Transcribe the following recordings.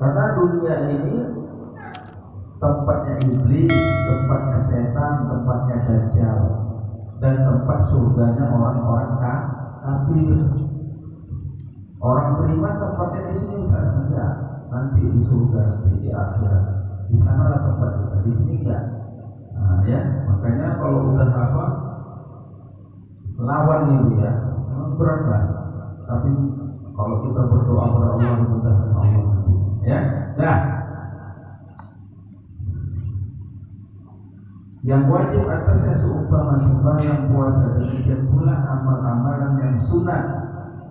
Karena dunia ini tempatnya iblis, tempatnya setan, tempatnya dajjal, dan tempat surganya orang-orang kafir. Orang beriman tempatnya di sini bukan, enggak. Nanti di surga, nanti di akhirat. Di sana lah tempat kita, di sini enggak. Nah, ya, makanya kalau udah apa lawan itu ya, memang berat lah. Tapi kalau kita berdoa kepada Allah, dimudahkan Allah nanti. Ya, nah. Yang wajib atasnya seumpama sembahyang, puasa, demikian pula amal-amalan yang sunat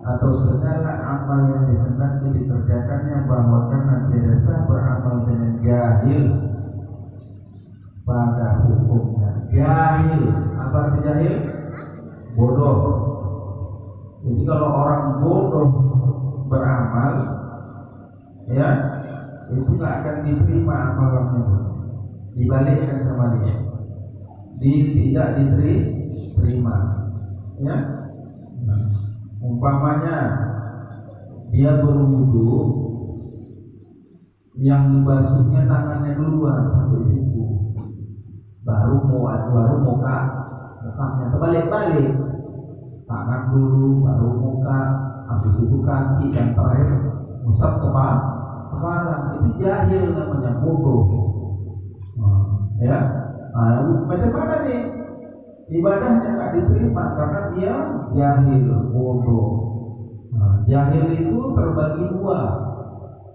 atau segala amal yang dihendaki dikerjakannya, bahwa karena tidak sah beramal dengan jahil pada hukumnya. Jahil, apa arti jahil? Bodoh. Jadi kalau orang bodoh beramal, ya itu nggak akan diterima amalannya, dibalikkan sama dia. Tidak diterima, ya. Umpamanya dia berwudu, yang dibasuhnya tangannya duluan sampai siku, baru mukanya terbalik-balik, tangan dulu baru muka, habis itu kaki, dan terakhir usap kepala. Itu jahil namanya, bodoh. Ya. Macam mana nih ibadahnya nggak diterima karena dia jahil, bodoh. Jahil itu terbagi dua,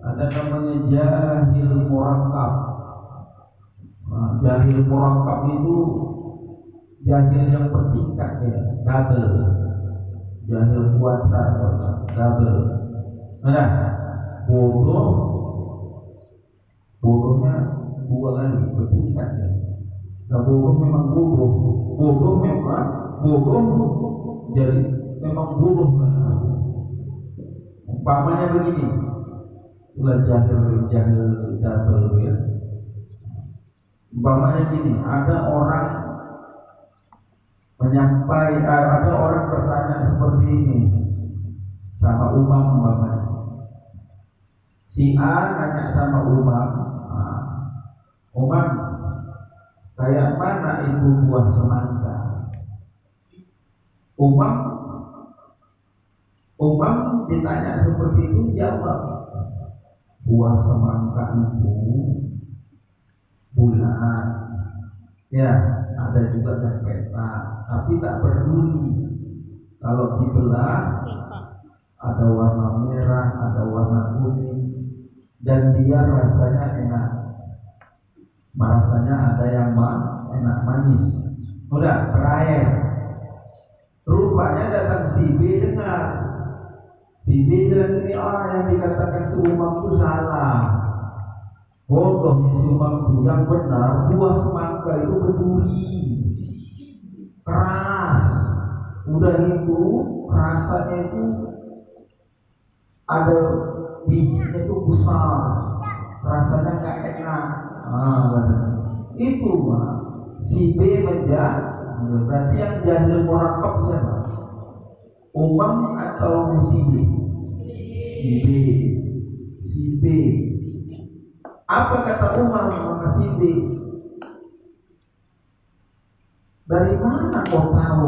ada namanya jahil murakkab. Jahil murakkab itu jahil yang bertingkat, ya, double. Jahil kuadrat, double. Nah, bodohnya dua kali bertingkat, ya. Nah, bodoh memang bodoh jadi memang bodoh. Umpamanya begini, itulah jahil double, ya. Umpamanya gini, ada orang bertanya seperti ini sama umam, umpamanya si A nanya sama umam, kayak mana itu buah semangka? Umam ditanya seperti itu, jawab, buah semangka itu bulat, ya, ada juga yang petak, tapi tak peduli kalau dibelah ada warna merah, ada warna kuning, dan dia rasanya enak. Rasanya ada yang enak, manis. Udah, terakhir rupanya datang si B, dengar si B bilang ini, yang dikatakan si umam itu salah, bodohnya si umam itu. Yang benar buah semangka itu berduri, keras, udah itu rasanya itu ada bijinya itu besar, rasanya nggak enak. Itu si B berarti yang jahil murakkab siapa? Umam atau si B? Si B. Apa kata Umar sama si B? Dari mana kau tahu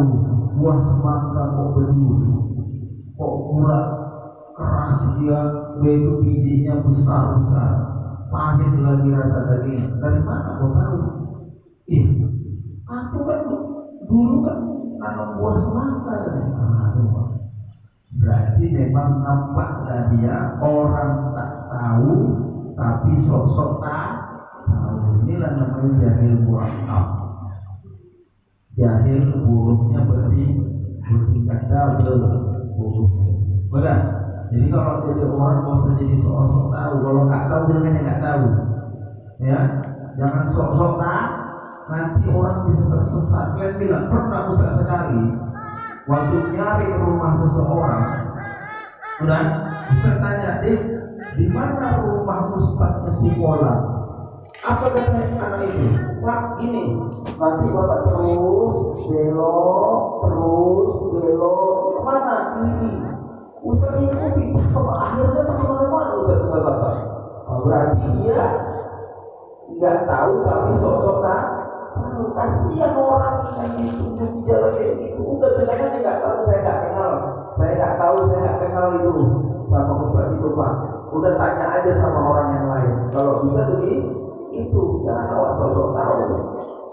buah semangka kok berduri, kok bulat, keras dia, itu bijinya besar-besar, pahit lagi rasa daging. Dari mana kau tahu? Aku kan dulu kan nanam buah semangka. Berarti memang nampaklah dia orang tak tahu, tapi sok-sok tak tahu. Inilah namanya jahil murakkab. Jahil buruknya bertingkat double buruknya. Benar. Jadi kalau jadi orang nggak usah jadi sok-sok tahu. Kalau nggak tahu jangan nggak tahu. Ya, jangan sok-sok tahu. Nanti orang bisa tersesat. Kalian bilang pernah usah sekali waktu nyari rumah seseorang, udah bisa tanya, di mana rumah ustadznya si Pola? Apa kata anak itu? Pak, ini nanti bapak terus belok kemana? Kiri. Ustadz ini akhirnya kemana-mana ustadz. berarti dia nggak tahu tapi sok-sok tahu. Kasihan orang yang ditunjuk di jalan kayak gitu. Udah bilang aja nggak tahu, saya nggak kenal, saya nggak tahu, saya nggak kenal itu sama Ustaz itu Pak. Udah tanya aja sama orang yang lain. Kalau bisa tuh itu jangan awak sok-sok tahu.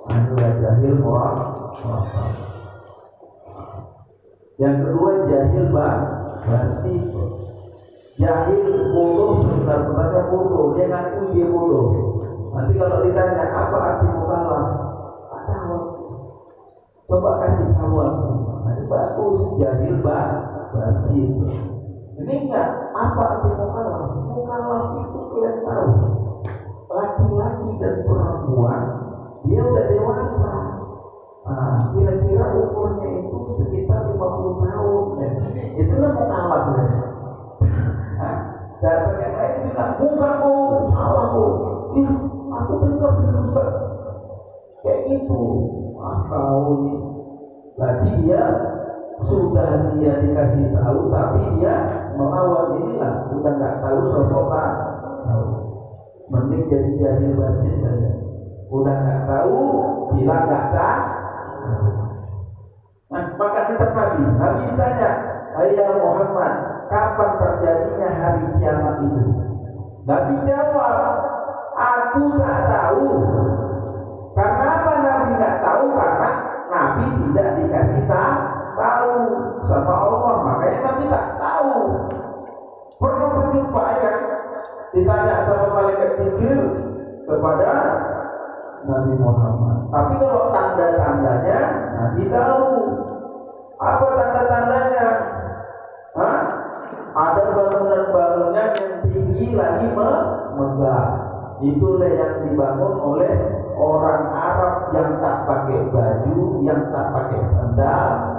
Adalah jahil orang. Yang kedua jahil basi. Jahil bodoh, sebenarnya bodoh. Dia ngaku dia bodoh. Nanti kalau ditanya apa arti mukallaf, tahu. Coba kasih tahu aku. Ini bagus, jahil basi. Ini enggak apa arti mukallaf. Mukallaf itu kalian tahu. Laki-laki dan perempuan dia udah dewasa. Kira-kira umurnya itu sekitar 50 tahun. Itulah mukallaf. Datang yang lain bilang bukan salah aku dengar kayak gitu. Kau ini berarti dia sudah dia dikasih tahu tapi dia melawan. Inilah udah nggak tahu sosok tahu. Mending jadi jahil basi saja. Udah nggak tahu bilang nggak tahu. Nah, maka ucap Nabi ditanya, "Ayah Muhammad, kapan terjadinya hari kiamat itu?" Nabi jawab, "Aku tak tahu." Karena apa Nabi nggak tahu? Karena Nabi tidak dikasih tahu sama Allah, makanya Nabi tak tahu. Pernah berjumpa ya, ditanya sama malaikat Jibril kepada Nabi Muhammad. Tapi kalau tanda-tandanya Nabi tahu. Apa tanda-tandanya? Ada bangunan-bangunan yang tinggi lagi megah. Itulah yang dibangun oleh orang Arab yang tak pakai baju, yang tak pakai sandal.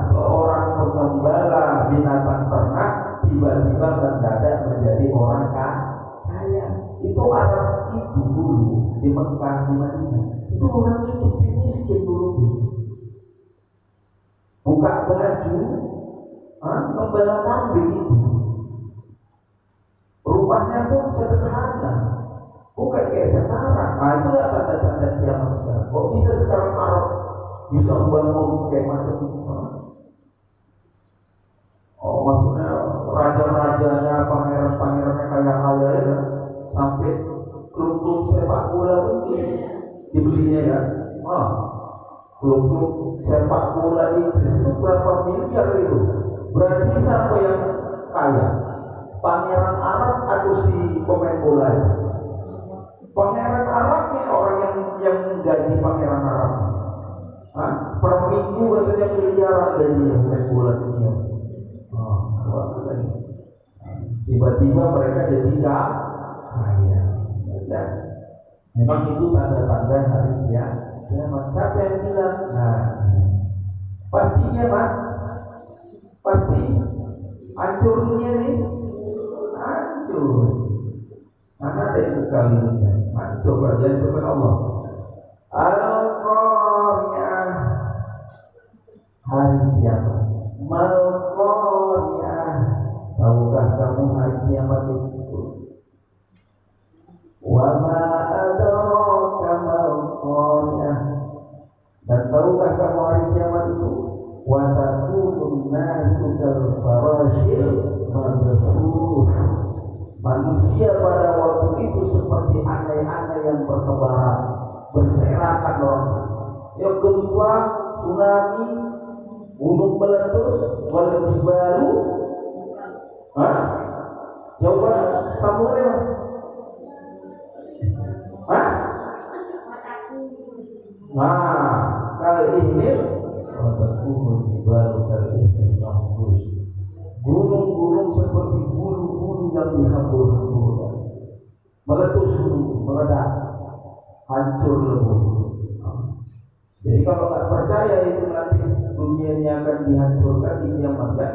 Seorang pengembala binatang ternak tiba-tiba mendadak menjadi orang kaya. Itu Arab itu dulu di Mekah, di Madinah. Itu orangnya miskin dulu. Buka baju, membela kambing itu. Rumahnya pun sederhana, bukan kayak sekarang. Itulah tanda-tanda kiamat sekarang. Kok bisa sekarang Arab bisa membangun kayak macam itu? Maksudnya raja-rajanya, pangeran-pangerannya kaya-kaya ya, sampai klub-klub sepak bola pun dibelinya ya. Klub-klub sepak bola itu berapa miliar itu? Berarti siapa yang kaya? Pangeran Arab atau si pemain bola itu? Pangeran Arab nih, orang yang gaji pangeran Arab. Per minggu katanya miliaran gajinya pemain bola dunia. Tiba-tiba mereka jadi kaya. Memang itu tanda-tanda hari kiamat. Siapa yang bilang? Pastinya Pak, pasti hancur dunia ini, hancur. Mana ada yang kalinya? Hancur bagian kepada Allah. Al-Qari'ah, hari kiamat. Mal-Qari'ah, tahukah kamu hari kiamat itu? Wa ma adraka mal-Qari'ah, dan tahukah kamu hari kiamat itu? Wa takunun nasu kal-farashil mabthur, manusia pada waktu itu seperti andai-andai yang bertebaran, berserakan orang. Ya gempa, tsunami, gunung meletus, wal jibalu. Jawaban sambungannya kali ini gunung-gunung seperti bulu-bulu yang dihambur-hamburkan, meletus, meledak, hancur lebur. Jadi kalau tak percaya itu nanti dunianya akan dihancurkan, di kiamat kan?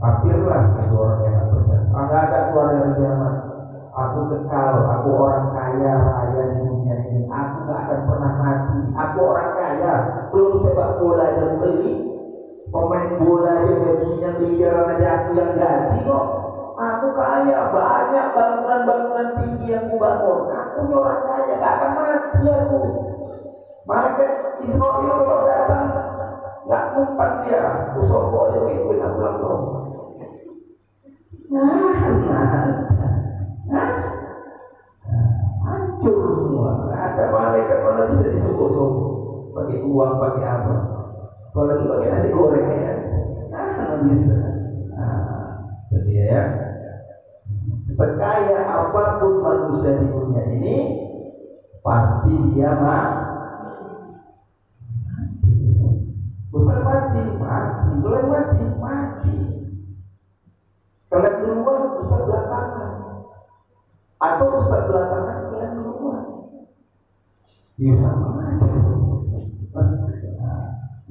Kafirlah itu orang yang tak percaya. Nggak ada keluar dari kiamat. Aku kekal, aku orang kaya raya di dunia ini. Aku nggak akan pernah mati. Aku orang kaya, belum sepak bola yang beli, pemain bola yang gajinya miliaran aja aku yang gaji kok. aku kaya, banyak bangunan-bangunan tinggi yang ku bangun. Aku ini orang kaya, gak akan mati aku. Malaikat Israel kalau datang, gak mempan dia. Kusoko aja gitu, gak pulang. Hancur semua. Ada malaikat mana bisa disogok-sogok. Pakai uang, pakai apa? Apalagi pakai nasi goreng ya. Bisa. Jadi ya, sekaya apapun manusia di dunia ini, pasti dia mati. Ustaz mati. Kalian mati. Kalian duluan, Ustaz belakangan. Atau Ustaz belakangan, kalian duluan. Ya sama aja.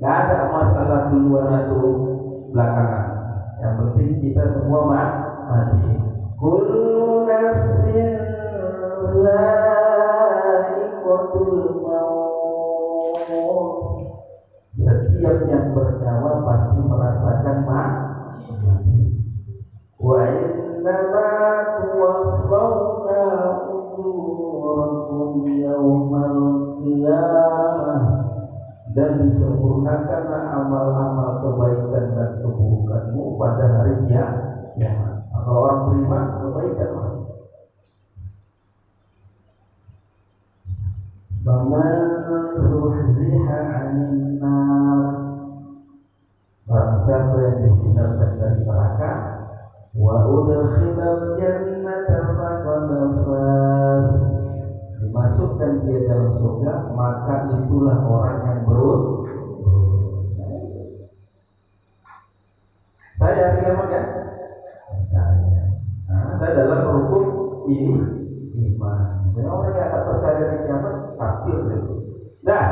Gak ada masalah duluan atau belakangan. Yang penting kita semua mati. Kullu nafsin dha'iqatul maut. Setiap yang bernyawa pasti merasakan mati. Wa innama tuwaffawna ujurakum yawmal qiyamah. Dan disempurnakanlah amal-amal kebaikan dan keburukanmu pada hari kiamat. Kalau orang beriman, kebaikan. Faman zuhziha 'anil nar, barang siapa yang dihindarkan dari neraka, wa udkhilal jannata faqad faz, dimasukkan dia dalam surga, maka itulah orang yang beruntung. Saya kiamat kan? Saya dalam rukun ini iman. Dan orang yang tak percaya dari kiamat kafir itu. Nah,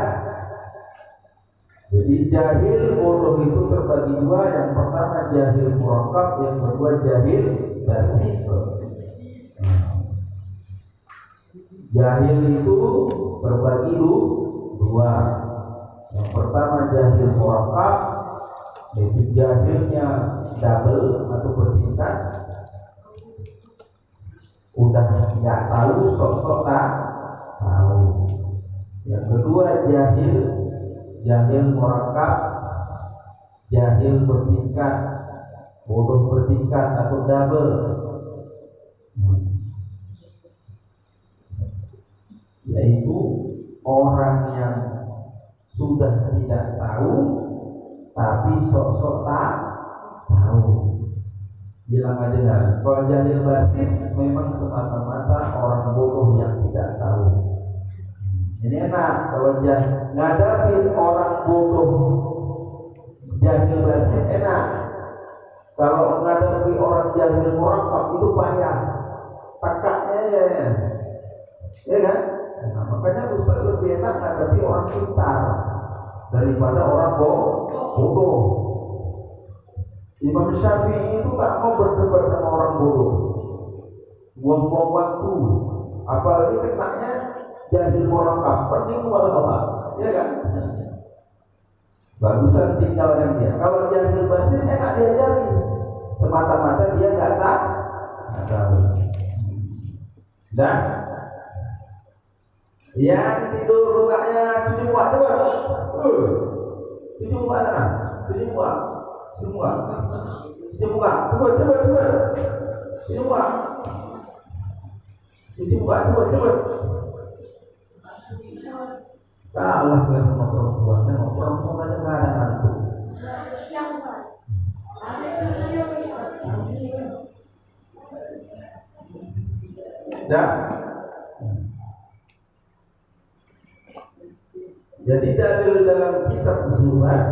jadi jahil bodoh itu terbagi dua. Yang pertama jahil murakkab, yang kedua jahil basit. Jahil itu berbagi dua. Yang pertama jahil murakkab, yaitu jahilnya double atau bertingkat. Udah nggak tahu, sok-sok tak tahu. Yang kedua jahil murakkab, jahil bertingkat, bodoh bertingkat atau double. Yaitu orang yang sudah tidak tahu tapi sok-sok tak tahu. Bilang aja kan, kalau jahil basit memang semata-mata orang bodoh yang tidak tahu. Ini enak kalau ngadapi orang bodoh jahil basit enak. Kalau ngadapi orang jahil murakkab itu payah. Tekaknya ya kan? Nah, makanya Ustaz lebih enak ngadapi orang pintar daripada orang bodoh. Imam Syafi'i itu tak mau berdebat sama orang bodoh, buang-buang waktu, apalagi kenanya jahil murakkab, penting Allah, ya kan? Bagusan tinggalkan dia. Kalau jahil basit enak diajari, semata-mata dia nggak tahu. Dan yang tidur mukanya cuci muka coba, cuci muka sana, cuci muka. Semua, coba, kalah dengan sama perempuan, perempuan nggak ada hantu. Dah. Jadi dalil dalam kitab Zuhad,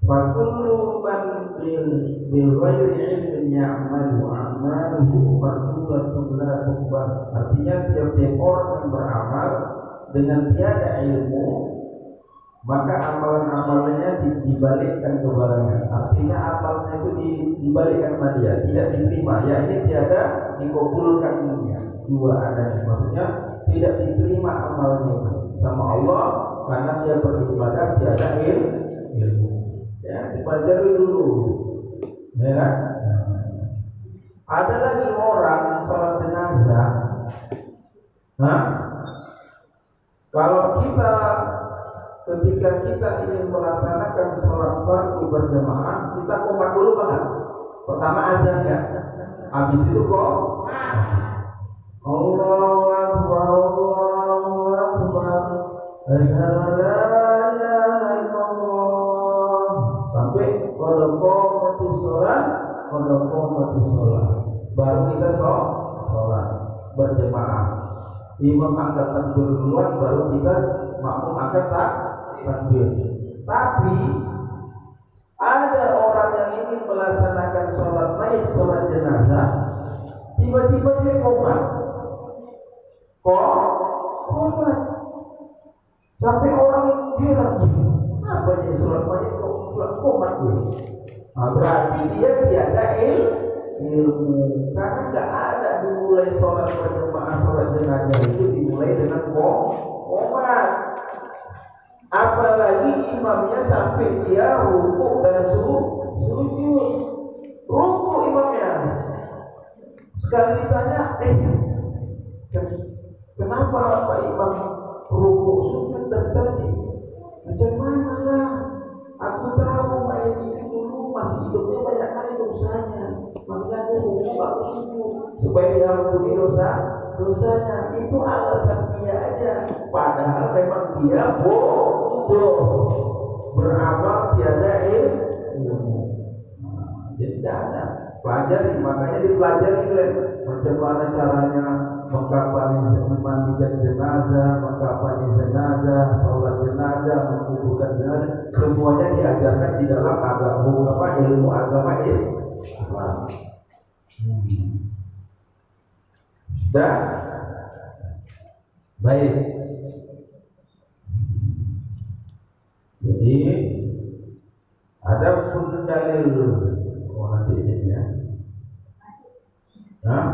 Fakullu man bil ghairi ilmin ya'malu a'maluhu fakullatun la tuqbal. Artinya tiap-tiap orang yang beramal dengan tiada ilmu, maka amalan-amalannya dibalikkan kepadanya. Artinya amalnya itu dibalikkan kepada dia, tidak diterima. Ya, ini tiada dikabulkan dunia. Dua ada, maksudnya tidak diterima amalnya itu sama Allah karena dia beribadah tiada ilmu. Ya, dipelajari dulu, ya kan? Ada lagi orang sholat jenazah. Nah, kalau ketika kita ingin melaksanakan sholat fardu berjamaah, kita qomat dulu kan? Pertama azan ya, habis itu kok Allahu Akbar, Allahu Akbar, asyhadu an la ilaha illallah, sampai qad qamatis shalah, baru kita sholat berjamaah. Imam angkat takbir duluan, baru kita makmum angkat takbir. Tapi ada orang yang ingin melaksanakan sholat mayit, sholat jenazah, tiba-tiba dia qomat, sampai orang heran, apa ini sholat mayit qomat dia? Nah, berarti dia tiada ilmu, karena nggak ada dimulai sholat berjamaah sholat jenazah itu dimulai dengan qomat. Apalagi imamnya sampai dia rukuk dan sujud. Rukuk imamnya, sekali ditanya, kenapa Pak Imam rukuk sujud dari tadi? Macam mana lah? Aku tahu mayat ini dulu masih hidupnya banyak kali dosanya, makanya aku rukuk aku sujud supaya dia ampuni dosanya. Itu alasan dia aja, padahal memang dia bodoh, beramal tiada ilmu. Jadi tidak ada pelajari, makanya dipelajari macam mana caranya memandikan jenazah, mengkafani jenazah, sholat jenazah, menguburkan jenazah, semuanya diajarkan di dalam ilmu agama Islam. Dah, baik. Jadi ada pun dalil, nanti ini ya. Nah,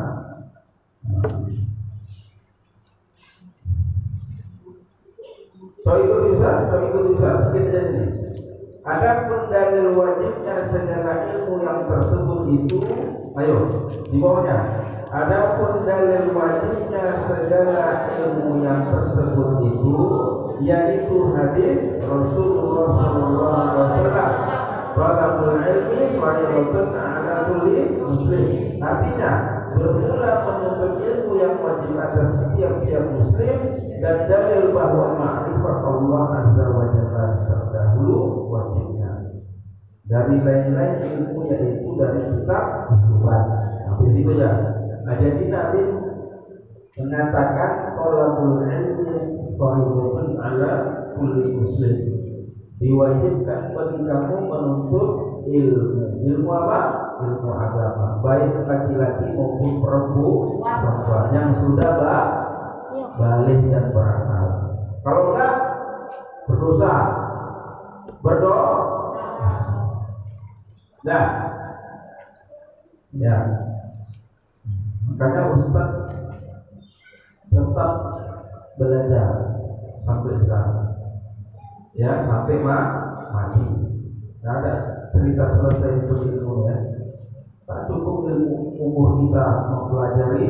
ikut bisa sedikit aja ini. Ada pun dalil wajibnya segala ilmu yang tersebut itu, ayo di bawahnya. Ada pun dalil wajibnya segala ilmu yang tersebut itu, yaitu hadis Rasulullah SAW, talabul ilmi fardhatun 'ala kulli muslim. Artinya, bermula menuntut ilmu yang wajib atas setiap muslim, dan dalil bahwa ma'rifat Allah Azza wa Jalla terdahulu wajibnya. Dari lain-lain ilmu yaitu dari kitab sunnah. Habis itu ya. Jadi Nabi mengatakan talabul ilmi fardhatun 'ala kulli muslim. Diwajibkan bagi kamu menuntut ilmu apa? Ilmu agama, baik laki-laki maupun perempuan yang sudah balik dan berakal. Kalau enggak, berdosa, Nah, ya, makanya Ustaz tetap belajar sampai sekarang, ya, sampai mati. Tidak ada cerita selesai berilmu ya. Tak cukup ilmu umur kita mempelajari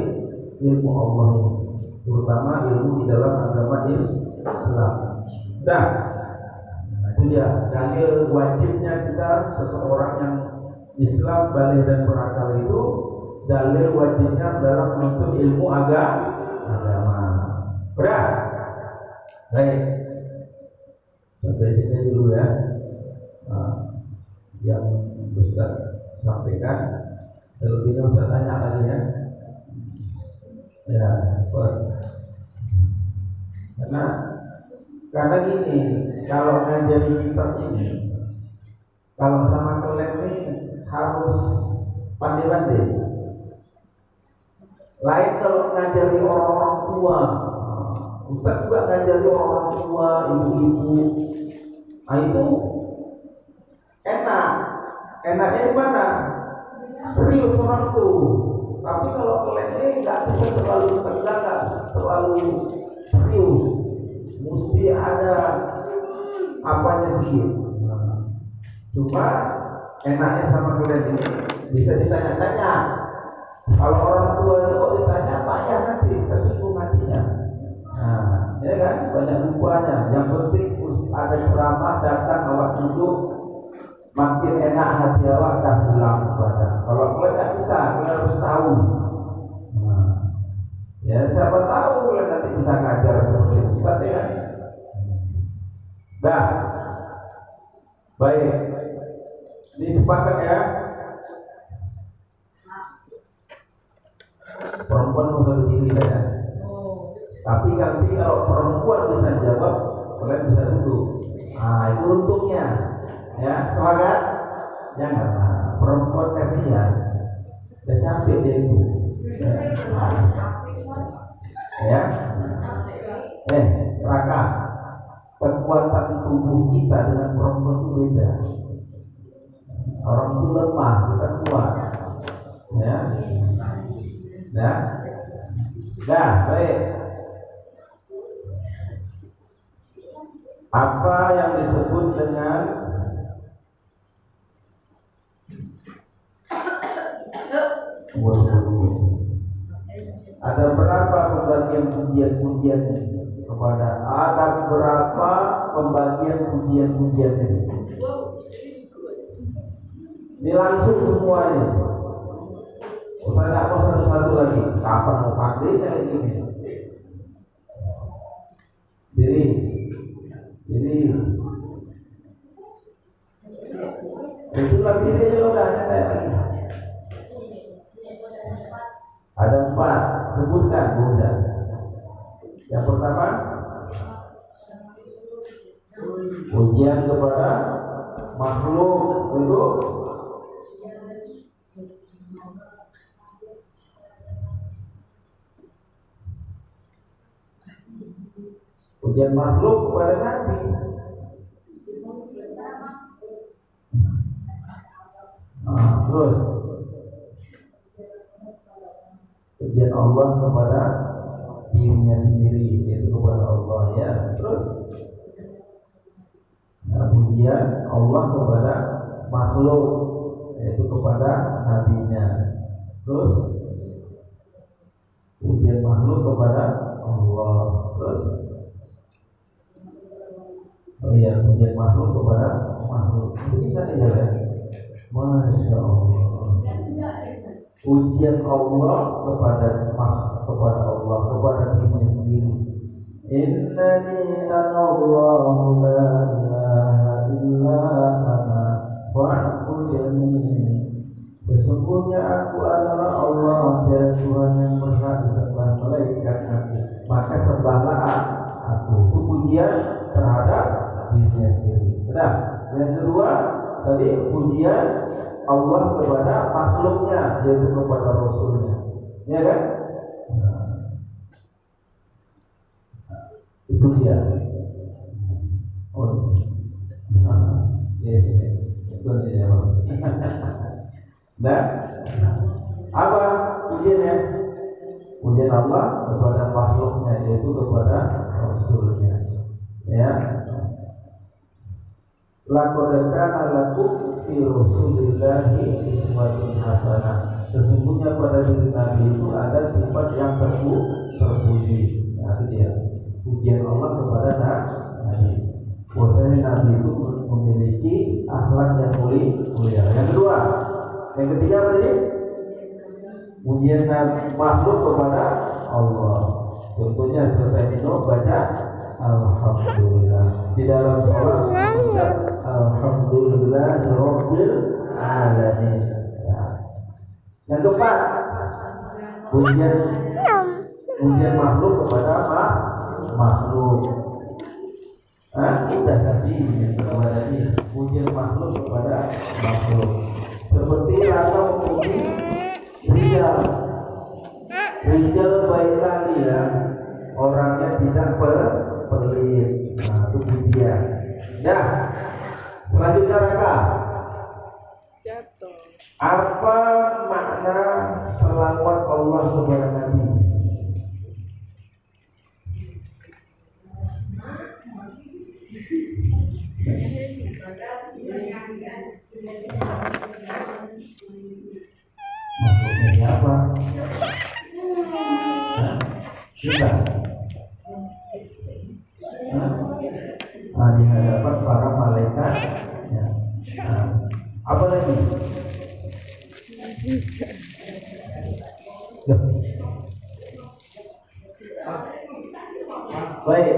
ilmu Allah ini, terutama ilmu di dalam agama Islam. Nah, itu dia dalil wajibnya kita seseorang yang Islam balik dan berakal itu, dalil wajibnya dalam menuntut ilmu agama. Berat. Baik. Sampai sini dulu ya. Yang Ustaz sampaikan, selebihnya Ustaz tanya lagi ya. Ya, karena gini, kalau ngajari kitab ini, kalau sama kalian ini harus pandai-pandai. Lain kalau ngajari orang-orang tua, Ustaz juga ngajari orang tua, ibu-ibu. Nah itu enaknya di mana? Serius orang tuh. Tapi kalau kalian ini nggak bisa terlalu tegang, terlalu serius, mesti ada apanya sedikit. Cuma enaknya sama kalian ini bisa ditanya-tanya. Kalau orang tua itu kok ditanya payah nanti, tersinggung hatinya. Nah, ya kan, banyak lupanya. Yang penting ada ceramah datang awak duduk, makin enak hati awak dah pulang kepada. Kalau kalian tak bisa, kalian harus tahu. Nah, ya siapa tahu kalian nanti bisa ngajar seperti itu, seperti kan? Dah, baik. Ini sepakat ya. Perempuan bisa berdiri ya. Tapi nanti kalau perempuan bisa jawab, kalian bisa duduk. Nah, itu untungnya. Ya, semangat. Jangan perempuan kasihan. Udah capek dia itu. Ya. Raka. Kekuatan tubuh kita dengan perempuan itu beda. Orang itu lemah, kita kuat. Ya. Dah, baik. Apa yang disebut dengan ada berapa pembagian pujian-pujian kepada ada berapa pembagian pujian-pujian ini? Ini langsung semuanya. Saya tak mau satu-satu lagi. Kapan mau pandai kayak gini? Jadi itulah diri juga lagi. Ada 4, sebutkan Bunda. Yang pertama, pujian kepada makhluk itu pujian makhluk kepada Nabi. Terus pujian Allah kepada dirinya sendiri, yaitu kepada Allah ya. Terus pujian Allah kepada makhluk, yaitu kepada nabinya. Terus pujian makhluk kepada Allah. Terus pujian makhluk kepada makhluk. Ini kan ya. Masya Allah. Pujian Allah kepada Allah, kepada dirinya sendiri. Innani anallahu la ilaha illa ana fa'budni. Sesungguhnya aku adalah Allah, dan Tuhan yang berhak disembah malaikat aku, maka sembahlah aku. Itu pujian terhadap dirinya sendiri. Benar. Yang kedua tadi pujian Allah kepada makhluknya, yaitu kepada Rasulnya, ya kan? Itu dia. Itu dia. Dan apa pujiannya? Pujian Allah kepada makhluknya, yaitu kepada Rasulnya. Ya. Laqad kana lakum fi Rasulillahi uswatun hasanah. Sesungguhnya pada diri Nabi itu ada sifat yang terpuji. Nah, itu dia. Pujian Allah kepada Nabi. Bahwasanya Nabi itu memiliki akhlak yang mulia. Yang ketiga apa tadi? Pujian makhluk kepada Allah. Contohnya selesai minum baca Alhamdulillah. Di dalam sholat Alhamdulillah Rabbil Alamin. Yang keempat, pujian makhluk kepada makhluk. Kita tadi yang kedua tadi, pujian makhluk kepada makhluk. Seperti rasa memuji Rijal baik kali ya, orangnya tidak pelit. Nah, itu pujian. Ya, selanjutnya Raka. Apa makna selawat Allah kepada Nabi? Maksudnya apa? Bisa. Nah, di hadapan para malaikat. Ya. Nah, apa lagi? Ya. Baik,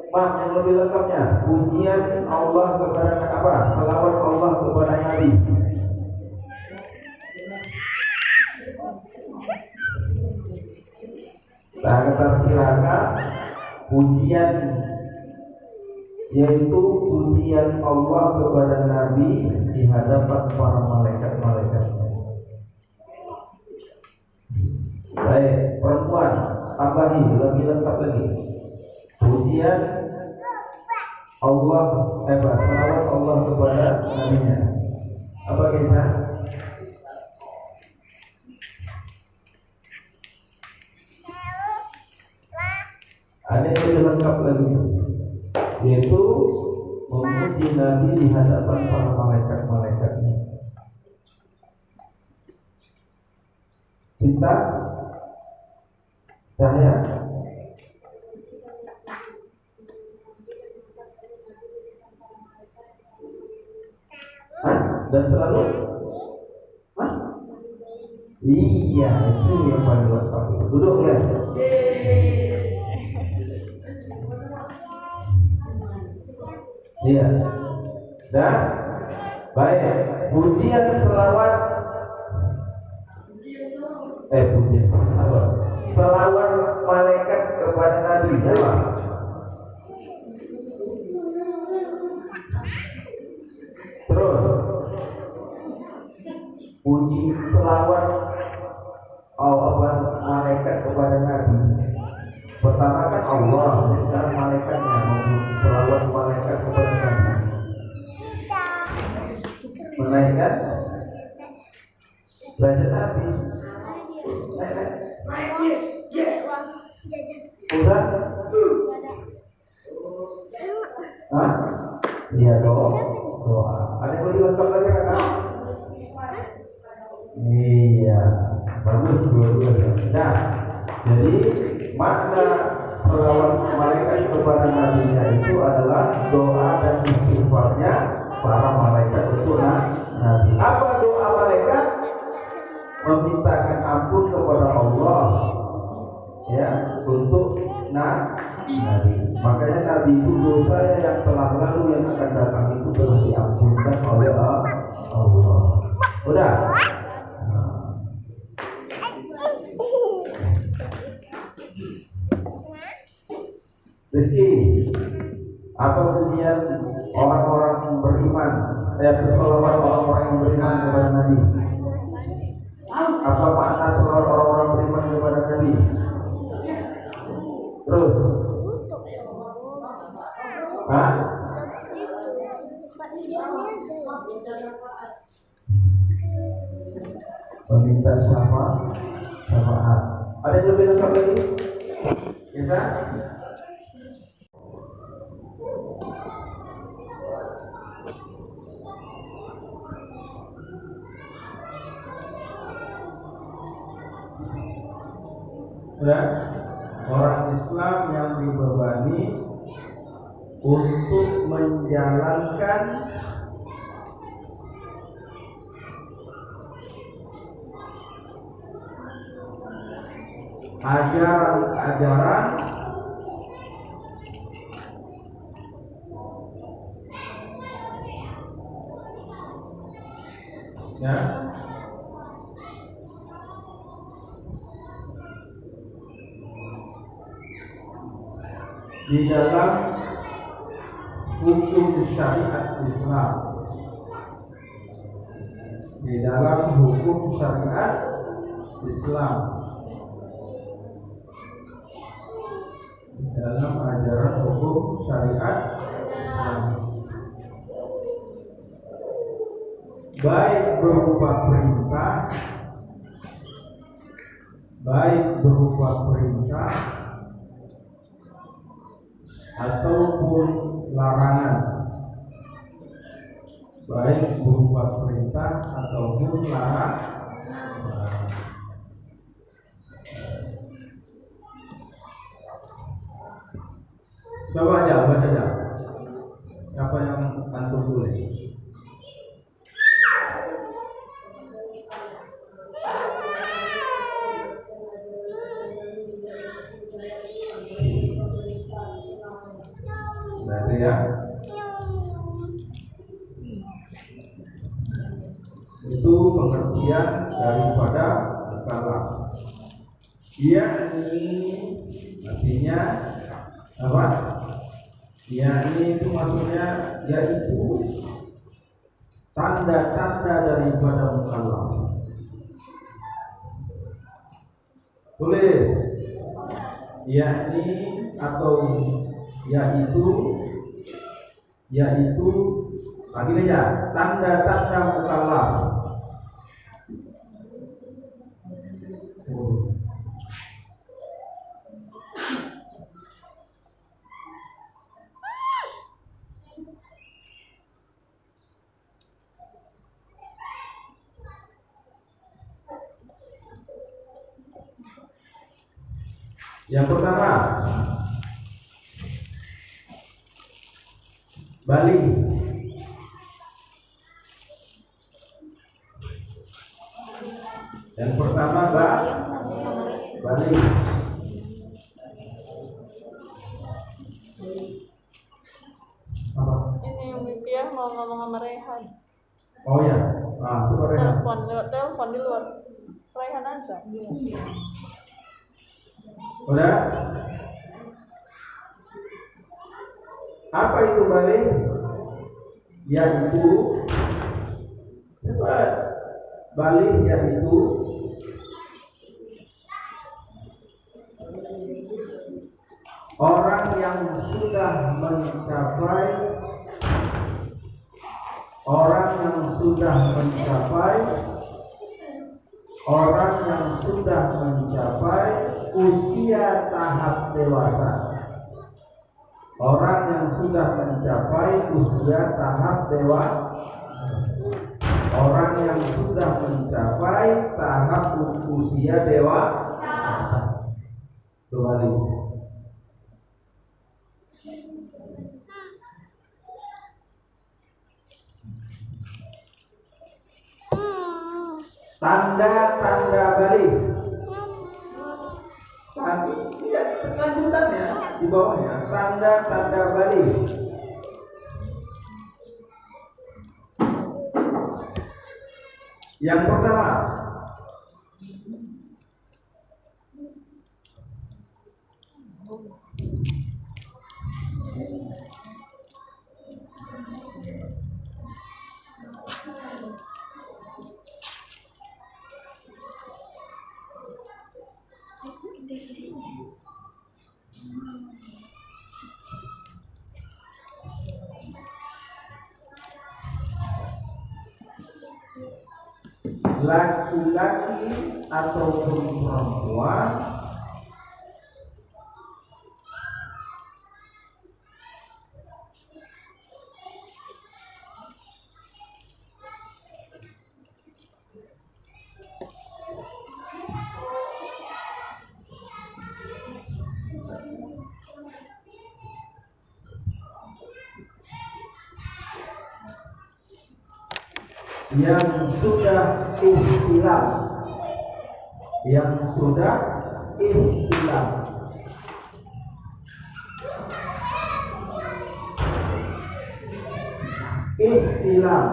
Pak, yang lebih lengkapnya pujian Allah kepada apa? Salawat Allah kepada Nabi. Nah, ketersilakan pujian, yaitu pujian Allah kepada Nabi di hadapan para malaikat-malaikatnya. Baik, perempuan tambahi lebih lengkap lagi. Pujian Allah, salawat Allah kepada Nabi-Nya. Apa kita? Ada yang lebih lengkap lagi, yaitu memuji Nabi di hadapan para malaikat-malaikatnya. Cinta, cahaya, dan selalu, iya, itu yang paling lengkap. Duduk ya. Iya. Dan baik, pujian selawat pujian apa? Selawat malaikat kepada Nabi apa? Terus puji selawat malaikat kepada Nabi. Pertama kan Allah, sekarang malaikatnya selawat malaikat kepada Nabi. Malaikat belajar Nabi. Udah? Hah? Iya doa. Ada yang lebih lengkap lagi kan? Iya, bagus dua-duanya. Nah, jadi makna selawat malaikat kepada Nabi-Nya itu adalah doa dan istighfarnya para malaikat untuk Nabi. Apa doa malaikat? Memintakan ampun kepada Allah, ya, untuk Nabi. Makanya Nabi itu dosa yang telah lalu yang akan datang itu telah diampunkan oleh Allah. Udah. Rizki, apa pujian orang-orang beriman? Selawat orang-orang yang beriman kepada Nabi. Apa makna selawat orang-orang beriman kepada Nabi? Terus, meminta syafaat. Ada yang lebih lengkap lagi? Bisa? Dan orang Islam yang dibebani untuk menjalankan ajaran-ajaran ya, di dalam hukum syariat Islam, di dalam hukum syariat Islam, di dalam ajaran hukum syariat Islam, baik berupa perintah ataupun larangan, baik berupa perintah ataupun larangan. Coba aja, baca aja. Apa yang antum tulis? Berarti ya, itu pengertian daripada mukallaf. Yakni artinya apa? Yakni itu maksudnya yaitu tanda-tanda daripada mukallaf. Tulis yakni atau yaitu lagi aja tanda-tanda mukallaf. Yang pertama, balik. Yang pertama, balik. Apa? Ini yang Bipiah mau ngomong sama Rehan. Oh ya, itu Rehan. Telepon di luar. Rehan aja. Udah? Apa itu balik? Yaitu cepat. Balik yaitu orang yang sudah mencapai usia tahap dewasa. Orang yang sudah mencapai usia tahap dewasa. Orang yang sudah mencapai tahap usia dewasa. Kembali. Tanda-tanda balik. Tadi lihat lanjutannya di bawahnya, tanda-tanda balik. Yang pertama, laki-laki ataupun perempuan yang sudah ihtilam, ihtilam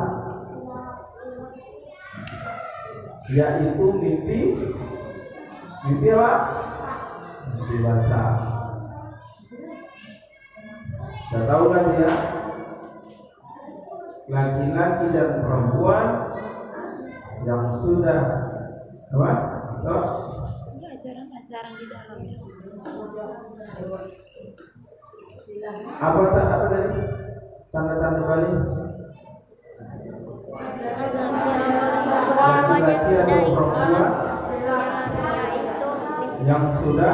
yaitu mimpi apa? Mimpi basah. Sudah tahu kan ya? Laki-laki dan perempuan yang sudah apa? Ajaran di dalamnya. Apa tadi? Tanda-tanda balik. Laki-laki atau perempuan yang sudah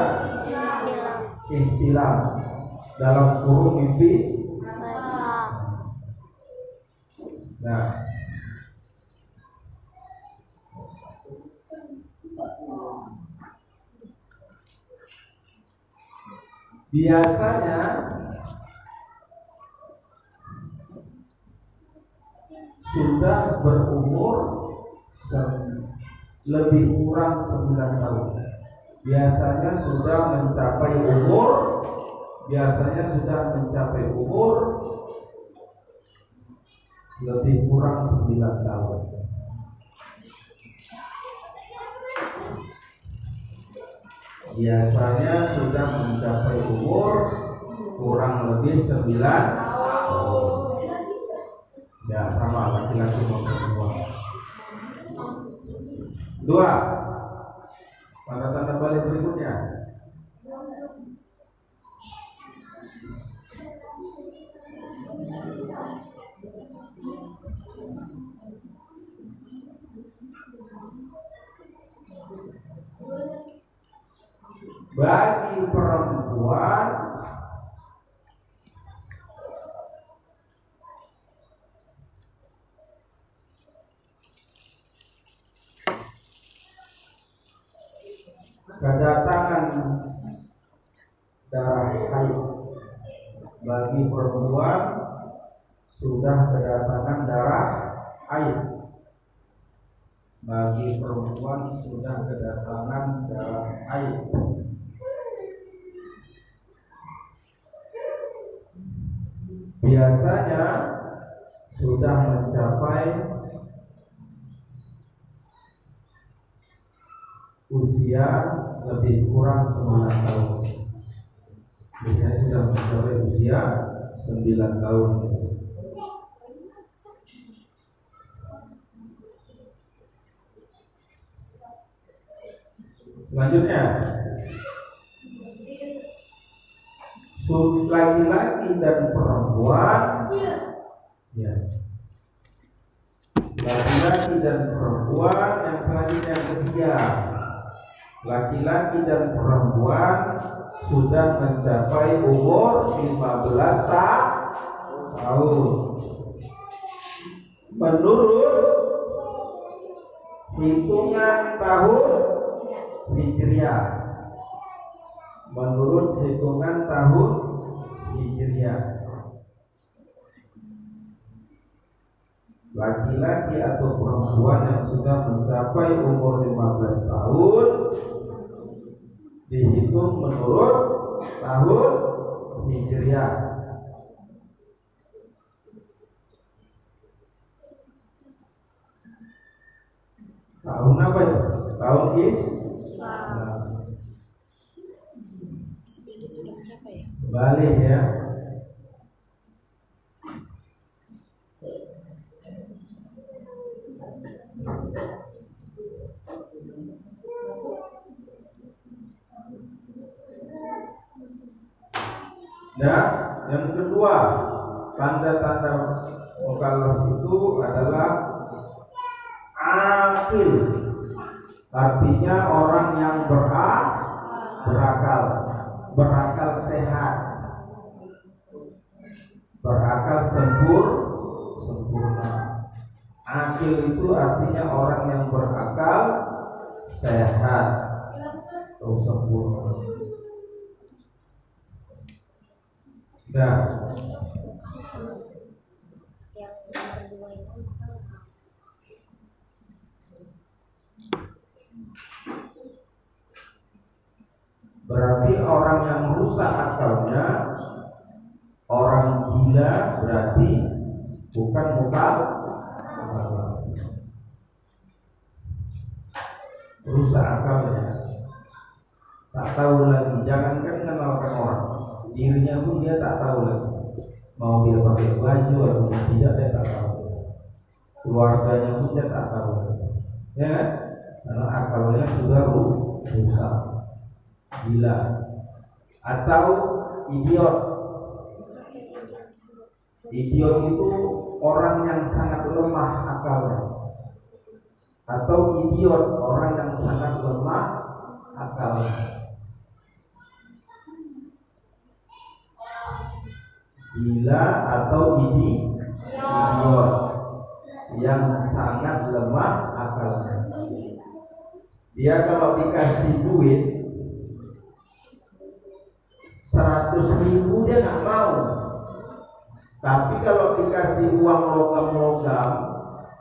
ihtilam dalam kurung mimpi. Nah, biasanya sudah berumur lebih kurang 9 tahun. Biasanya sudah mencapai umur lebih kurang 9 tahun. Biasanya sudah mencapai umur kurang lebih 9 tahun. Ya, sama laki-laki maupun perempuan. 2. Tanda-tanda balik berikutnya. Bagi perempuan kedatangan darah haid, bagi perempuan sudah kedatangan darah haid, bagi perempuan sudah kedatangan darah haid. Biasanya sudah mencapai usia lebih kurang 9 tahun. Biasanya sudah mencapai usia 9 tahun. Selanjutnya, laki-laki dan perempuan, ya, laki-laki dan perempuan. Yang selanjutnya yang ketiga, laki-laki dan perempuan sudah mencapai umur 15 tahun menurut hitungan tahun Hijriah. Menurut hitungan tahun Hijriah, laki-laki atau perempuan yang sudah mencapai umur 15 tahun dihitung menurut tahun Hijriah. Tahun apa ya? Tahun Islam. Sudah mencapai ya? Balik ya. Nah, yang kedua, tanda-tanda mukallaf itu adalah akil. Artinya orang yang berakal, berakal sehat, berakal sempurna. Akil itu artinya orang yang berakal sehat atau sempurna. Nah, Yang kedua itu berarti orang yang rusak akalnya, orang gila, berarti bukan mukallaf. Rusak akalnya, tak tahu lagi. Jangankan mengenalkan orang, dirinya pun dia tak tahu lagi. Mau dia pakai baju atau tidak, dia tak tahu. Keluarganya pun dia tak tahu lagi. Ya kan? Karena akalnya sudah rusak, gila, atau idiot. Idiot itu orang yang sangat lemah akalnya, atau idiot orang yang sangat lemah akalnya. Gila atau idiot yang sangat lemah akalnya. Dia kalau dikasih duit 100.000 dia nggak mau. Tapi kalau dikasih uang logam-logam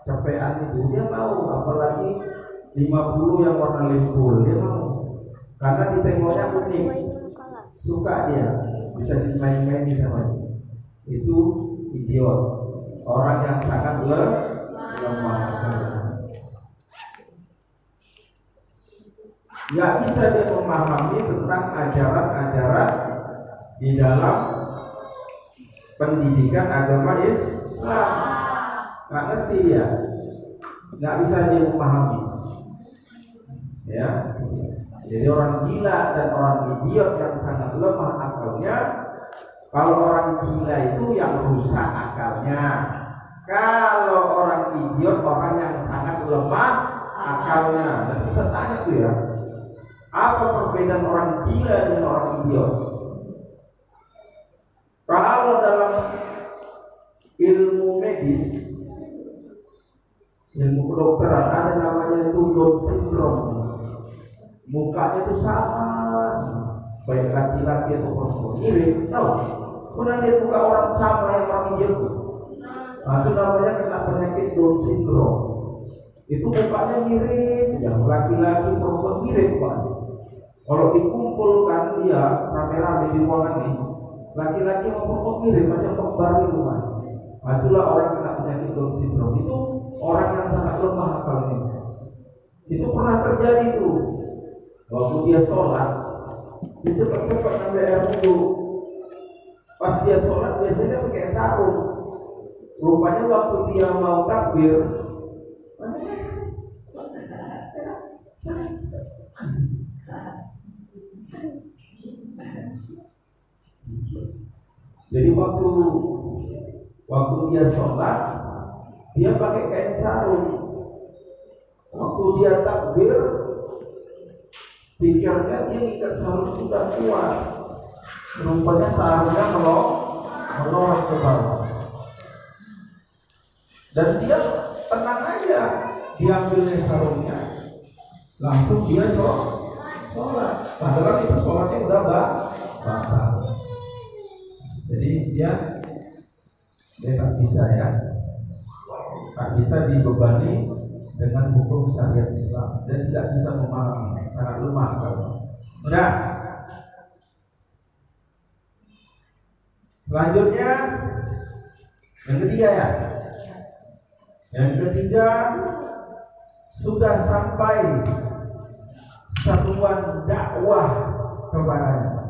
capean itu dia mau, apalagi 50 yang warna limpul dia mau, karena ditengoknya unik, suka dia, bisa dimain-main sama dia. Itu idiot, orang yang sangat lemah. Nggak bisa dia memahami tentang ajaran-ajaran di dalam pendidikan agama Islam, nggak ngerti dia, nggak bisa dia memahami. Ya, jadi orang gila dan orang idiot yang sangat lemah akalnya. Kalau orang gila itu yang rusak akalnya. Kalau orang idiot orang yang sangat lemah akalnya. Dan bisa tanya tuh ya, apa perbedaan orang gila dan orang idiot? Kalau dalam ilmu medis, ilmu kedokteran ada namanya itu Down syndrome. Mukanya itu sama, baik laki-laki atau perempuan mirip. Tahu? Pernah lihat muka orang sama yang orang idiot? Nah, itu namanya kena penyakit Down syndrome. Itu mukanya mirip, yang laki-laki perempuan mirip Pak. Kalau dikumpulkan dia rame-rame di ruangan ini, laki-laki sama perempuan mirip macam kembar itu Pak. Nah, itulah orang kena penyakit Down syndrome. Itu orang yang sangat lemah akalnya. Itu pernah terjadi tuh. Waktu dia sholat, dia cepat-cepat ngambil air wudhu. Pas dia sholat biasanya pakai sarung. Rupanya waktu dia mau takbir, jadi waktu dia sholat, dia pakai kain sarung. Waktu dia takbir, pikirnya dia ikat sarung sudah kuat. Rupanya sarungnya melorot ke bawah. Dan dia tenang aja, diambilnya sarungnya, langsung dia sholat. Padahal itu sholatnya udah batal. Jadi dia tak bisa ya, tak bisa dibebani dengan hukum syariat Islam dan tidak bisa memahami, sangat lemah kalau. Udah. Selanjutnya yang ketiga ya. Yang ketiga, sudah sampai seruan dakwah kepadanya.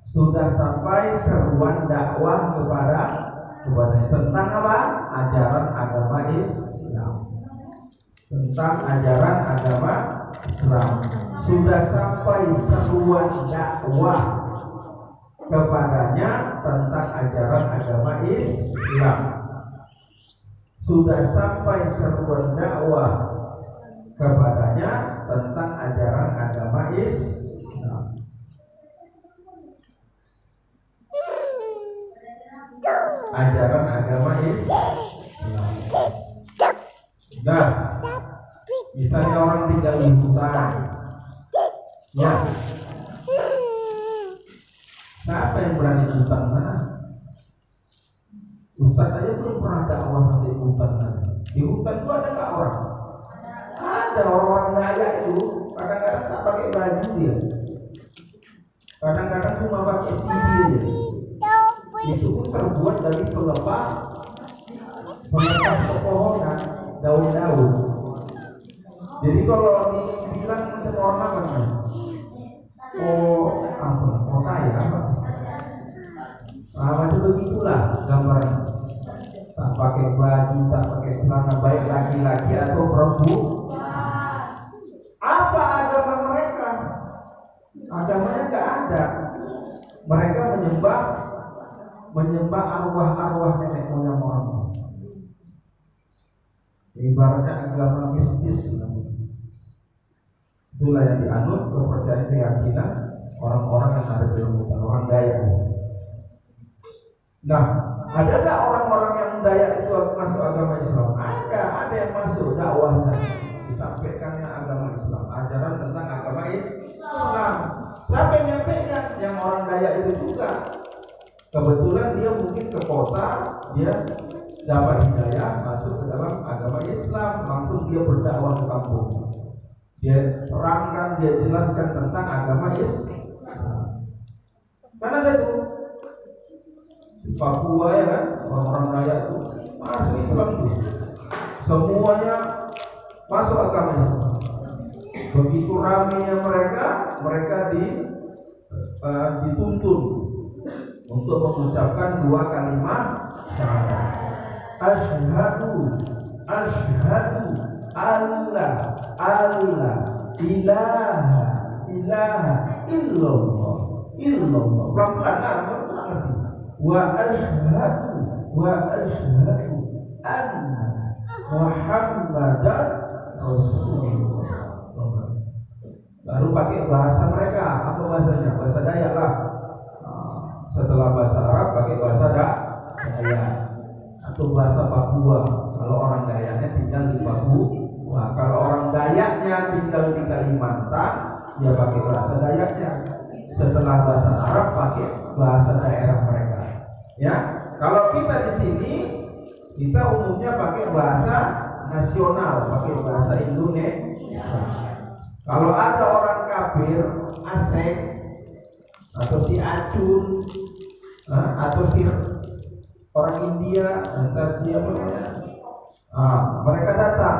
Sudah sampai seruan dakwah kepadanya tentang apa? Ajaran agama Islam. Tentang ajaran agama Islam. Sudah sampai seruan dakwah kepadanya tentang ajaran agama Islam. Sudah sampai seruan dakwah kepadanya tentang ajaran agama Islam. Ajaran agama Islam. Nah, misalnya orang tinggal di hutan, ya, siapa yang berani di hutan sana? Ustaz aja belum pernah dakwah sampai hutan sana. Di hutan itu ada nggak orang? Ada orang-orang kaya itu, kadang-kadang tak pakai baju dia, kadang-kadang cuma pakai sihir dia. Itu pun terbuat dari pelepah pepohonan, daun-daun. Jadi kalau dibilang sama orang apa nih? Oh kaya apa? Macam begitulah gambaran. Tak pakai baju, tak pakai celana, baik laki-laki atau perempuan. Apa agama mereka? Agamanya nggak ada. Mereka menyembah arwah-arwah nenek moyang orang. Ibaratnya agama mistis. Itulah yang dianut kepercayaan keyakinan orang-orang yang ada di hutan, orang Dayak. Nah, ada nggak orang-orang yang Dayak itu masuk agama Islam? Ada yang masuk dakwahnya, disampaikannya agama Islam, ajaran tentang agama Islam. Siapa yang nyampaikan? Yang orang Dayak itu juga. Kebetulan dia mungkin ke kota, dia dapat hidayah masuk ke dalam agama Islam, langsung dia berdakwah ke kampung. Dia terangkan, dia jelaskan tentang agama Islam. Kan ada tuh di Papua ya kan, orang-orang Dayak itu masuk Islam tuh. Semuanya masuk agama Islam. Begitu ramainya mereka dituntun untuk mengucapkan dua kalimat syahadat. Asyhadu alla ilaha illallah. Pelan-pelan ngerti. Wa asyhadu anna Muhammadan Rasulullah. Baru pakai bahasa mereka. Apa bahasanya? Bahasa Dayak lah. Setelah bahasa Arab pakai bahasa Dayak atau bahasa Papua. Kalau orang Dayaknya tinggal di Papua. Kalau orang Dayaknya tinggal di Kalimantan, dia pakai bahasa Dayaknya. Setelah bahasa Arab pakai bahasa daerah mereka. Ya, kalau kita di sini kita umumnya pakai bahasa nasional, pakai bahasa Indonesia. Kalau ada orang kafir, Aseng atau si Acun atau si orang India, entah siapa namanya, mereka datang,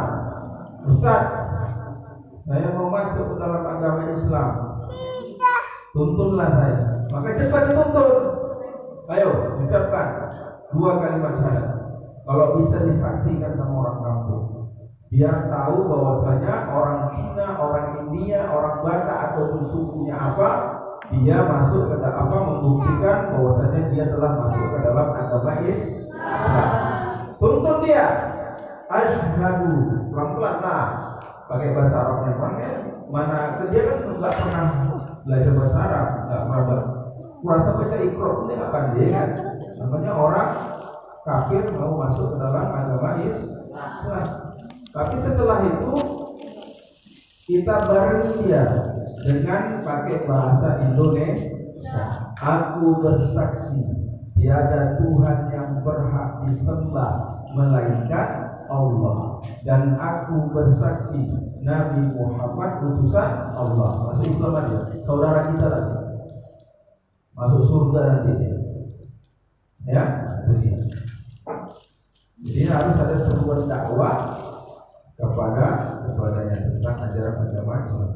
Ustaz, saya mau masuk ke dalam agama Islam, tuntunlah saya. Maka cepat dituntun. Ayo, ucapkan dua kalimat syahadat. Kalau bisa disaksikan sama orang kampung, biar tahu bahwasanya orang Cina, orang India, orang Batak atau sukunya apa, dia masuk ke dalam apa, membuktikan bahwasanya dia telah masuk ke dalam agama Islam. Tuntun dia, asyhadu, pelan-pelan lah, pakai bahasa Arabnya. Mana dia kan nggak pernah belajar bahasa Arab, nggak pernah kurasa baca Iqra, ini nggak pandai kan? Namanya orang kafir mau masuk ke dalam agama Islam. Tapi setelah itu kita barengi dia dengan pakai bahasa Indonesia. Aku bersaksi tiada Tuhan yang berhak disembah melainkan Allah, dan aku bersaksi Nabi Muhammad utusan Allah. Masuk Islam aja, saudara kita lagi masuk surga nanti. Ya, itu dia. Jadi harus ada sebuah dakwah kepadanya tentang ajaran agama Islam.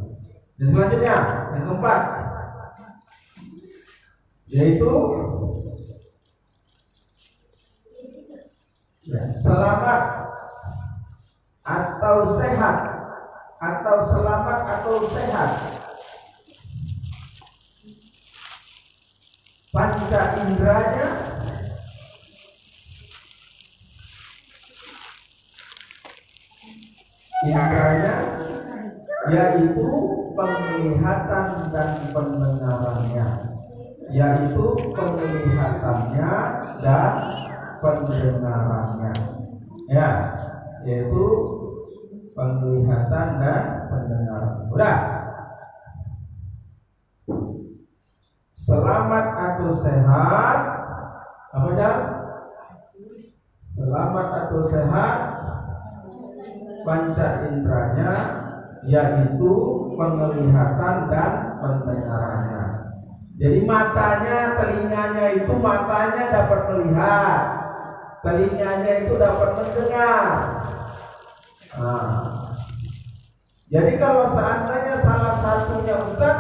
Dan selanjutnya yang keempat, yaitu selamat atau sehat, atau selamat atau sehat. Panca inderanya yaitu penglihatan dan pendengarannya, yaitu penglihatannya dan pendengarannya, ya, yaitu penglihatan dan pendengaran. Udah. Selamat atau sehat, apa aja? Selamat atau sehat panca inderanya, yaitu penglihatan dan pendengarannya. Jadi matanya, telinganya itu matanya dapat melihat, telinganya itu dapat mendengar. Jadi kalau seandainya salah satunya Ustaz,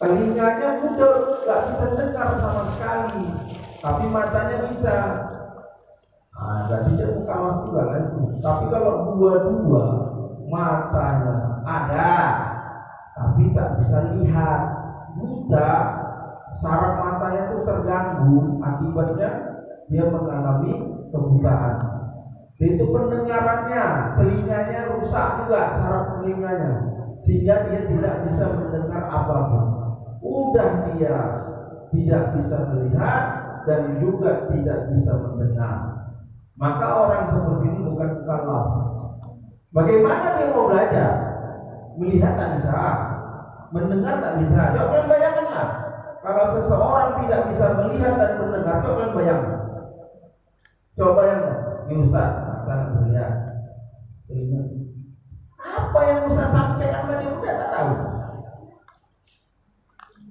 telinganya udah gak bisa dengar sama sekali, tapi matanya bisa. Berarti dia kalah juga kan. Tapi kalau dua-dua matanya ada, tapi tak bisa lihat, buta, saraf matanya itu terganggu, akibatnya dia mengalami kebutaan. Itu pendengarannya, telinganya rusak juga, saraf telinganya, sehingga dia tidak bisa mendengar apapun. Udah dia tidak bisa melihat dan juga tidak bisa mendengar. Maka orang seperti ini bukan mukallaf. Bagaimana dia mau belajar? Melihat tak bisa, mendengar tak bisa. Coba bayangkanlah, kalau seseorang tidak bisa melihat dan mendengar, coba bayangkan. Coba yang ini Ustaz, sangat melihat. Apa yang Ustaz sampaikan tadi udah tak tahu.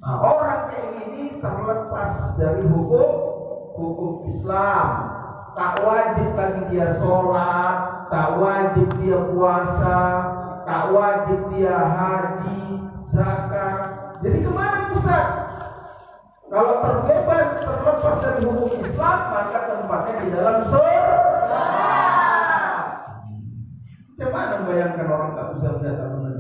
Nah, orang kayak gini terlepas dari hukum Islam. Tak wajib lagi dia sholat, tak wajib dia puasa, tak wajib dia haji, zakat. Jadi kemana Ustaz? Kalau terlepas dari hukum Islam, maka tempatnya di dalam surga. Bagaimana membayangkan orang tak bisa melihat apa-apa?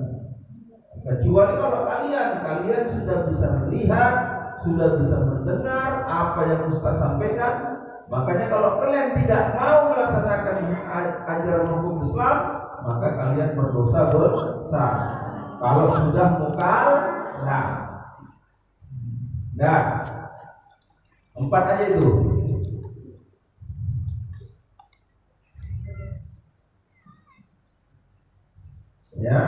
Kecuali kalau kalian sudah bisa melihat, sudah bisa mendengar apa yang Ustaz sampaikan. Makanya kalau kalian tidak mau melaksanakan ajaran hukum Islam, maka kalian berdosa besar. Kalau sudah mukallaf. Nah, 4 aja itu. Ya.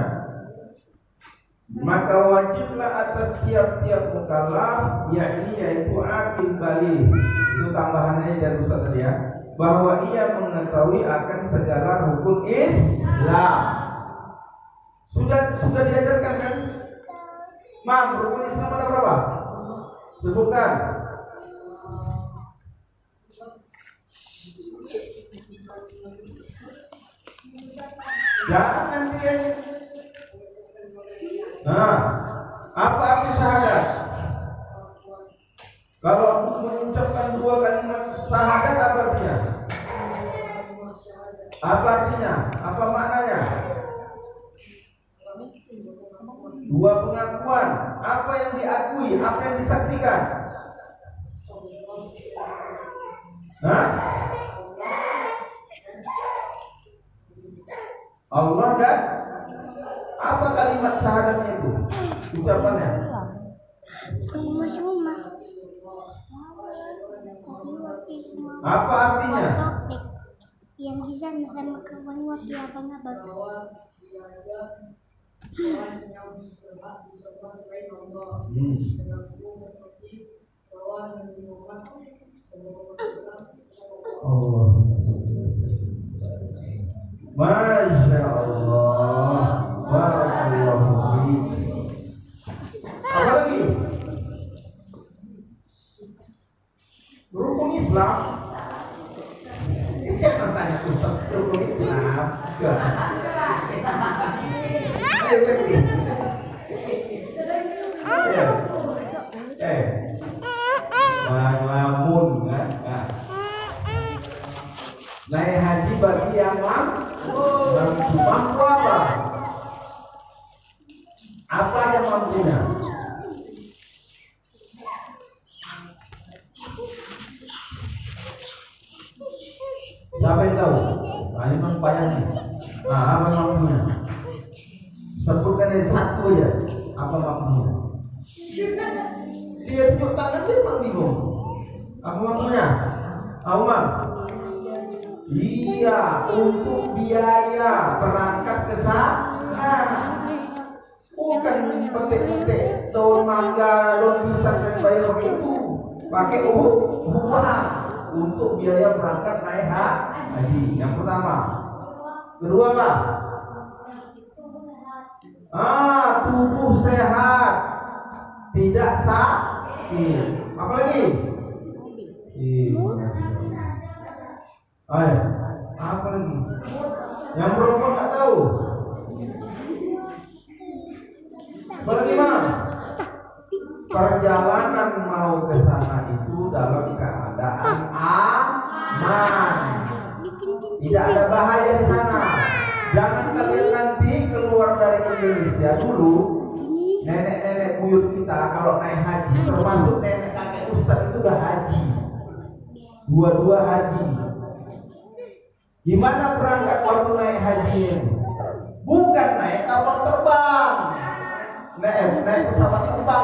Maka wajiblah atas tiap-tiap mukallaf, yaitu akil baligh. Itu tambahannya dari Ustaz tadi ya, bahwa ia mengetahui akan segala hukum Islam. Sudah diajarkan kan? Mam, rukun Islam ada berapa? Sebutkan. Jangan dia. Nah, apa arti syahadat? Kalau mengucapkan 2 kalimat syahadat, apa artinya? Apa artinya? Apa maknanya? 2 pengakuan. Apa yang diakui? Apa yang disaksikan? Hah? Allah dan apa kalimat syahadatnya itu? Ucapannya. Apa artinya? Yang di sana sama kawan waktu abang-abang. Allah. Masya Allah. Barakallahu fiik. Apa lagi? Rukun Islam. Ini jangan tanya Ustaz rukun Islam. Ayo pergi. Ngelamun kan? Naik haji bagi yang mampu apa? Apa yang mampunya? Siapa yang tahu? Nah, ini memang bayangin. Nah, apa mampunya? Sebutkan dari 1 aja. Apa mampunya? Dia tunjuk tangan dia memang bingung. Apa mampunya? Awam. Iya, untuk biaya berangkat ke sana. Bukan petik-petik daun mangga, daun pisang dan bayar itu. Pakai uang untuk biaya berangkat naik haji. Yang pertama. Kedua apa? Tubuh sehat, tidak sakit. Apa lagi? Ayo, apa lagi? Yang perempuan nggak tahu. Apa lagi, Mam? Perjalanan mau ke sana itu dalam keadaan aman. Tidak ada bahaya di sana. Jangan kalian nanti keluar dari Indonesia dulu. Nenek-nenek buyut kita kalau naik haji, termasuk nenek kakek Ustaz itu udah haji. Dua-dua haji. Gimana berangkat waktu naik haji ini? Bukan naik kapal terbang, naik pesawat terbang,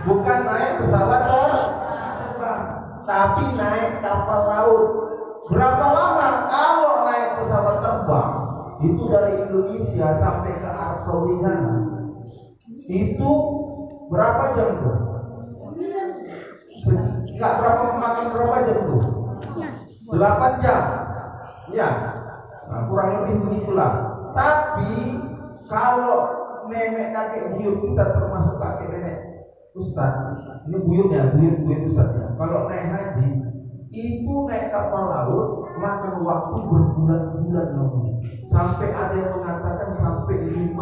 bukan naik pesawat terbang, tapi naik kapal laut. Berapa lama kalau naik pesawat terbang? Itu dari Indonesia sampai ke Arab Saudi sana. Itu berapa jam tuh? Nggak berapa makan berapa jam tuh? 8 jam. Ya. Nah, kurang lebih begitulah. Tapi kalau nenek kakek buyut kita termasuk kakek nenek Ustaz, ini buyutnya, buyut Ustaz ya. Kalau naik haji itu naik kapal laut makan waktu berbulan-bulan sampai ada yang mengatakan sampai 5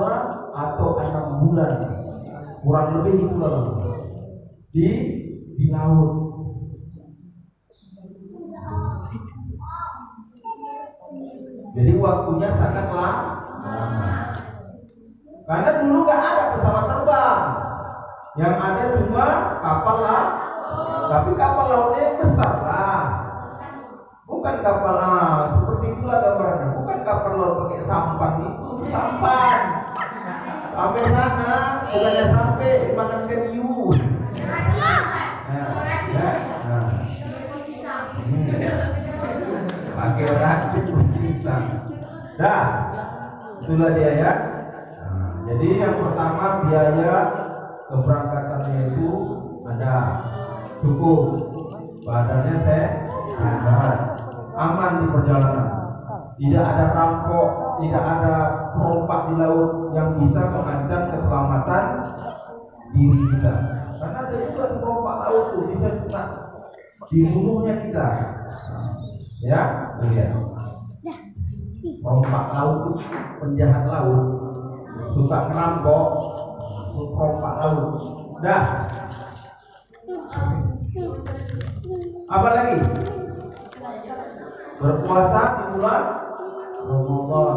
atau 6 bulan, kurang lebih itu di laut. Jadi waktunya sangat lama. Karena dulu nggak ada pesawat terbang, yang ada cuma kapal laut. Tapi kapal lautnya yang besar lah, bukan kapal seperti itulah gambarnya. Bukan kapal laut pakai sampan, itu sampan sampai sana, bukannya sampai dimakan hiu. Pakai rakit bisa. Dah, itulah dia ya. Jadi yang pertama biaya keberangkatannya itu ada cukup, badannya sehat, aman di perjalanan, tidak ada rampok, tidak ada perompak di laut yang bisa mengancam keselamatan diri kita. Karena ada juga perompak laut tuh bisa juga dibunuhnya kita. Ya, lihat. Perompak laut itu penjahat laut, suka ngerampok, perompak laut. Dah. Apa lagi? Berpuasa di bulan Ramadan.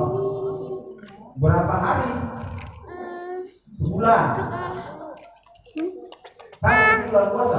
Berapa hari? Sebulan. Kan bulan puasa.